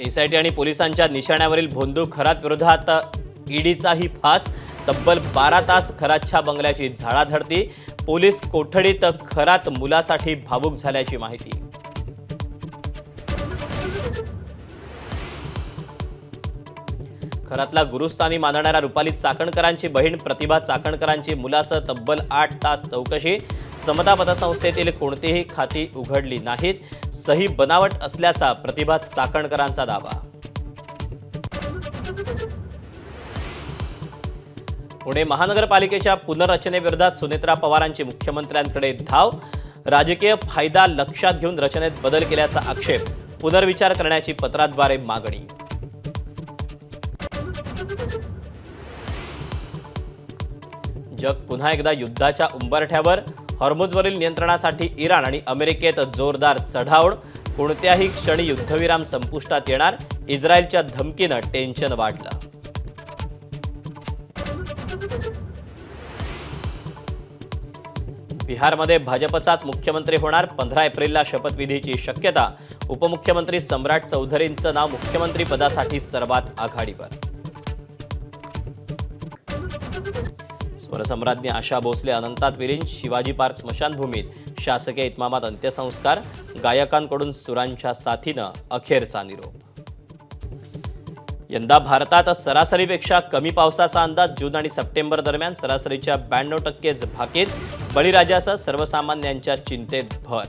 SIT आणि पोलिसांच्या निशाण्यावरील भोंदू खरात विरोधात ईडीचाही फास। तब्बल 12 तास खरातच्या बंगल्याची झाडाझडती। पोलीस कोठडीत खरात मुलासाठी भावूक झाल्याची माहिती। खरातला गुरुस्थानी मानणाऱ्या रुपाली चाकणकरांची बहीण प्रतिभा चाकणकरांची मुलासह तब्बल 8 तास चौकशी। समता पतसंस्थेतील कोणतीही खाती उघडली नाहीत। सही बनावट असल्याचा प्रतिभा चाकणकरांचा दावा। पुणे महानगरपालिकेच्या पुनर्रचनेविरोधात सुनेत्रा पवारांची मुख्यमंत्र्यांकडे धाव। राजकीय फायदा लक्षात घेऊन रचनेत बदल केल्याचा आक्षेप। पुनर्विचार करण्याची पत्राद्वारे मागणी। जग पुन्हा एकदा युद्धाच्या उंबरठ्यावर। हॉर्मुझवरील नियंत्रणासाठी इराण आणि अमेरिकेत जोरदार चढाओढ। कोणत्याही क्षणी युद्धविराम संपुष्टात येणार। इस्रायलच्या धमकीनं टेन्शन वाढलं। बिहारमध्ये भाजपचाच मुख्यमंत्री होणार। 15 एप्रिलला शपथविधीची शक्यता। उपमुख्यमंत्री सम्राट चौधरींचं नाव मुख्यमंत्री पदासाठी सर्वात आघाडीवर। स्वरसम्राज्ञी आशा भोसले अनंतात विलीन। शिवाजी पार्क स्मशानभूमीत शासकीय इतमामात अंत्यसंस्कार। गायकांकडून सुरांच्या साथीनं अखेरचा निरोप। यंदा भारतात सरासरीपेक्षा कमी पावसाचा अंदाज। जून आणि सप्टेंबर दरम्यान सरासरीच्या 92% भाकीत। बळीराजासह सर्वसामान्यांच्या चिंतेत भर।